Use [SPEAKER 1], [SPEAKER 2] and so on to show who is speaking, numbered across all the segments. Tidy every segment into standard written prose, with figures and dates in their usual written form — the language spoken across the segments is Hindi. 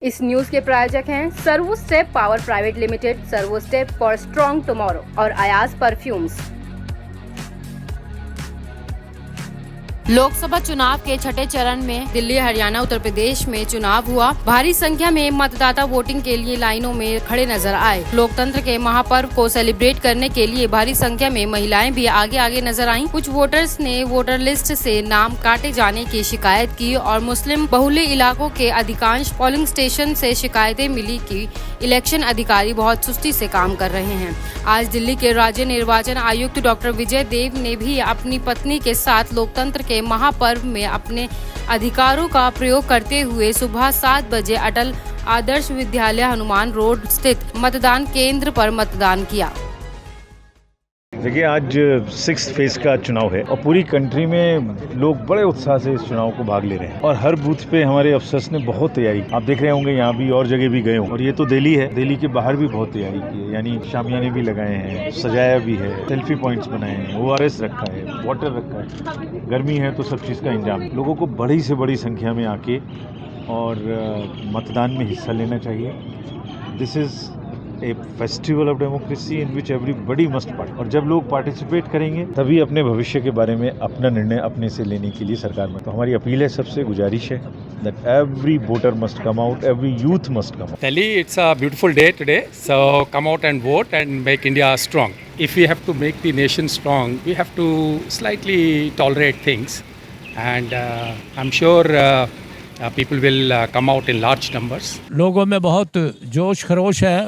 [SPEAKER 1] इस न्यूज के प्रायोजक हैं servo step power private limited, servo step for strong tomorrow और अयाज परफ्यूम्स। लोकसभा चुनाव के छठे चरण में दिल्ली, हरियाणा, उत्तर प्रदेश में चुनाव हुआ। भारी संख्या में मतदाता वोटिंग के लिए लाइनों में खड़े नजर आए। लोकतंत्र के महापर्व को सेलिब्रेट करने के लिए भारी संख्या में महिलाएं भी आगे आगे नजर आईं। कुछ वोटर्स ने वोटर लिस्ट से नाम काटे जाने की शिकायत की और मुस्लिम बहुल्य इलाकों के अधिकांश पोलिंग स्टेशन से शिकायतें मिली कि इलेक्शन अधिकारी बहुत सुस्ती से काम कर रहे हैं। आज दिल्ली के राज्य निर्वाचन आयुक्त डॉक्टर विजय देव ने भी अपनी पत्नी के साथ लोकतंत्र के महापर्व में अपने अधिकारों का प्रयोग करते हुए सुबह 7 बजे अटल आदर्श विद्यालय हनुमान रोड स्थित मतदान केंद्र पर मतदान किया।
[SPEAKER 2] देखिए, आज 6th फेज का चुनाव है और पूरी कंट्री में लोग बड़े उत्साह से इस चुनाव को भाग ले रहे हैं और हर बूथ पे हमारे अफसर्स ने बहुत तैयारी, आप देख रहे होंगे यहाँ भी और जगह भी गए हों। और ये तो दिल्ली है, दिल्ली के बाहर भी बहुत तैयारी की है, यानी शामियाने भी लगाए हैं, सजाया भी है, सेल्फी पॉइंट्स बनाए हैं, ORS रखा है, वाटर रखा है। गर्मी है तो सब चीज़ का इंतजाम, लोगों को बड़ी से बड़ी संख्या में आके और मतदान में हिस्सा लेना चाहिए। This is a festival of democracy in which everybody must part. और जब लोग पार्टिसिपेट करेंगे तभी अपने भविष्य के बारे में अपना निर्णय अपने से लेने के लिए सरकार में। तो हमारी अपील है, सबसे गुजारिश है that every voter must come out, every youth must come out.
[SPEAKER 3] Delhi, it's a beautiful day today, so come out and vote and make India strong. If we have to make the nation strong, we have to slightly tolerate things, and I'm sure people will come out in large numbers.
[SPEAKER 4] लोगों में बहुत जोश खरोश है,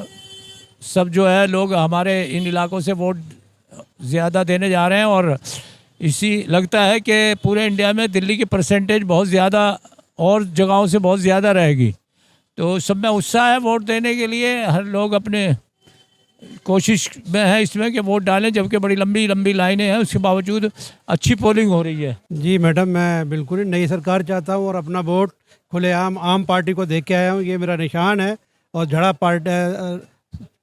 [SPEAKER 4] सब जो है लोग हमारे इन इलाकों से वोट ज़्यादा देने जा रहे हैं और इसी लगता है कि पूरे इंडिया में दिल्ली की परसेंटेज बहुत ज़्यादा और जगहों से बहुत ज़्यादा रहेगी। तो सब में उत्साह है वोट देने के लिए, हर लोग अपने कोशिश में है इसमें कि वोट डालें, जबकि बड़ी लंबी लंबी लाइनें हैं, उसके बावजूद अच्छी पोलिंग हो रही है।
[SPEAKER 5] जी मैडम, मैं बिल्कुल ही नई सरकार चाहता हूँ और अपना वोट खुलेआम आम पार्टी को दे के आया हूँ। ये मेरा निशान है और झड़ा पार्टी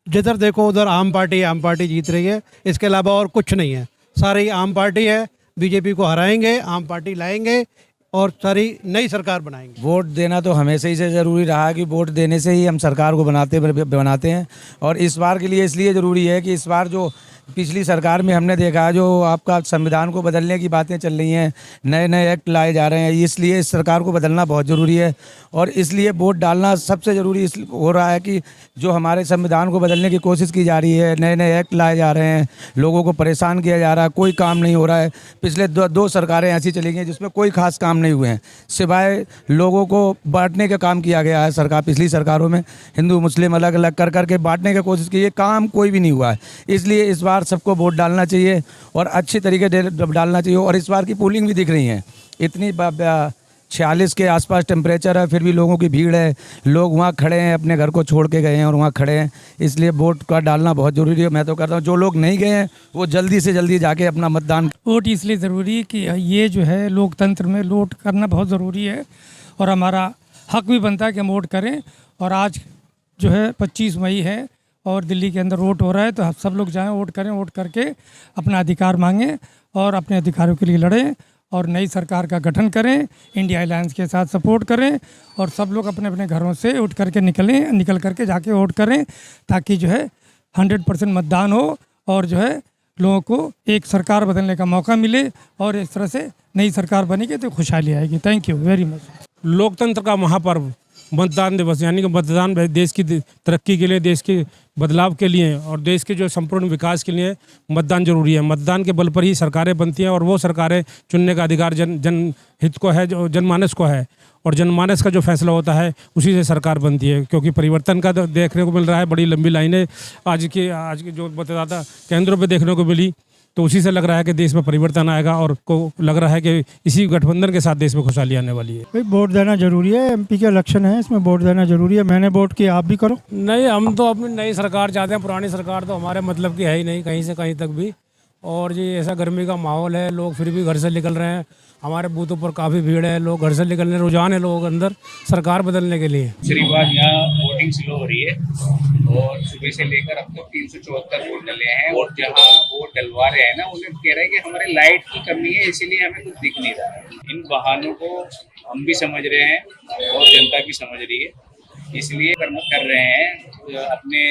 [SPEAKER 5] जिधर देखो उधर आम पार्टी जीत रही है, इसके अलावा और कुछ नहीं है। सारी आम पार्टी है, बीजेपी को हराएंगे, आम पार्टी लाएंगे और सारी नई सरकार बनाएंगे।
[SPEAKER 6] वोट देना तो हमेशा ही से ज़रूरी रहा कि वोट देने से ही हम सरकार को बनाते हैं और इस बार के लिए इसलिए ज़रूरी है कि इस बार जो पिछली सरकार में हमने देखा जो आपका संविधान को बदलने की बातें चल रही हैं, नए नए एक्ट लाए जा रहे हैं, इसलिए इस सरकार को बदलना बहुत ज़रूरी है और इसलिए वोट डालना सबसे ज़रूरी हो रहा है कि जो हमारे संविधान को बदलने की कोशिश की जा रही है, नए नए एक्ट लाए जा रहे हैं, लोगों को परेशान किया जा रहा है, कोई काम नहीं हो रहा है। पिछले दो सरकारें ऐसी चली गई जिसमें कोई खास काम नहीं हुए हैं, सिवाय लोगों को बांटने का काम किया गया है। सरकार पिछली सरकारों में हिंदू मुस्लिम अलग अलग कर करके बांटने की कोशिश की, ये काम कोई भी नहीं हुआ है। इसलिए इस बार सबको वोट डालना चाहिए और अच्छी तरीके से डालना चाहिए। और इस बार की पोलिंग भी दिख रही है, इतनी 46 के आसपास टेम्परेचर है, फिर भी लोगों की भीड़ है, लोग वहाँ खड़े हैं, अपने घर को छोड़ के गए हैं और वहाँ खड़े हैं, इसलिए वोट का डालना बहुत ज़रूरी है। मैं तो कहता हूँ जो लोग नहीं गए हैं वो जल्दी से जल्दी जाके अपना मतदान।
[SPEAKER 7] वोट इसलिए ज़रूरी है कि ये जो है लोकतंत्र में वोट करना बहुत ज़रूरी है और हमारा हक भी बनता है कि हम वोट करें। और आज जो है 25 मई है और दिल्ली के अंदर वोट हो रहा है, तो सब लोग जाएं, वोट करें, वोट करके अपना अधिकार मांगें और अपने अधिकारों के लिए लड़ें और नई सरकार का गठन करें, इंडिया अलायंस के साथ सपोर्ट करें और सब लोग अपने अपने घरों से उठ करके निकल करके जाके वोट करें, ताकि जो है 100% मतदान हो और जो है लोगों को एक सरकार बदलने का मौका मिले और इस तरह से नई सरकार बनेगी तो खुशहाली आएगी। Thank you very much.
[SPEAKER 8] लोकतंत्र का महापर्व मतदान दिवस, यानी कि मतदान देश की तरक्की के लिए, देश के बदलाव के लिए और देश के जो संपूर्ण विकास के लिए मतदान जरूरी है। मतदान के बल पर ही सरकारें बनती हैं और वो सरकारें चुनने का अधिकार जनहित को है, जो जनमानस को है और जनमानस का जो फैसला होता है उसी से सरकार बनती है। क्योंकि परिवर्तन का देखने को मिल रहा है, बड़ी लंबी लाइनें आज के जो मतदाता केंद्रों पर देखने को मिली, तो उसी से लग रहा है कि देश में परिवर्तन आएगा और को लग रहा है कि इसी गठबंधन के साथ देश में खुशहाली आने वाली है।
[SPEAKER 7] भाई वोट देना जरूरी है, MP के इलेक्शन है, इसमें वोट देना जरूरी है। मैंने वोट किया, आप भी करो।
[SPEAKER 8] नहीं, हम तो अपनी नई सरकार चाहते हैं, पुरानी सरकार तो हमारे मतलब की है ही नहीं कहीं से कहीं तक भी। और ये ऐसा गर्मी का माहौल है, लोग फिर भी घर से निकल रहे हैं, हमारे बूथों पर काफ़ी भीड़ है, लोग घर से निकलने, रुझान है लोगों के अंदर सरकार बदलने के लिए।
[SPEAKER 9] दूसरी बात, यहाँ वोटिंग स्लो हो रही है और सुबह से लेकर अब तक 374 वोट डले हैं और जहाँ वोट डलवा रहे हैं ना, उन्हें कह रहे हैं कि हमारे लाइट की कमी है, इसीलिए हमें कुछ दिख नहीं रहा है। इन बहानों को हम भी समझ रहे हैं और जनता भी समझ रही है इसलिए कर रहे हैं अपने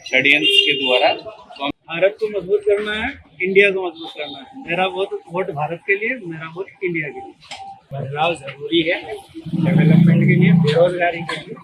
[SPEAKER 9] षड्यंत्र के द्वारा। तो
[SPEAKER 10] भारत को मजबूत करना है, इंडिया को मजबूत करना है। मेरा वोट भारत के लिए, मेरा वोट इंडिया के लिए। बदलाव जरूरी है, डेवलपमेंट के लिए, बेरोजगारी के लिए।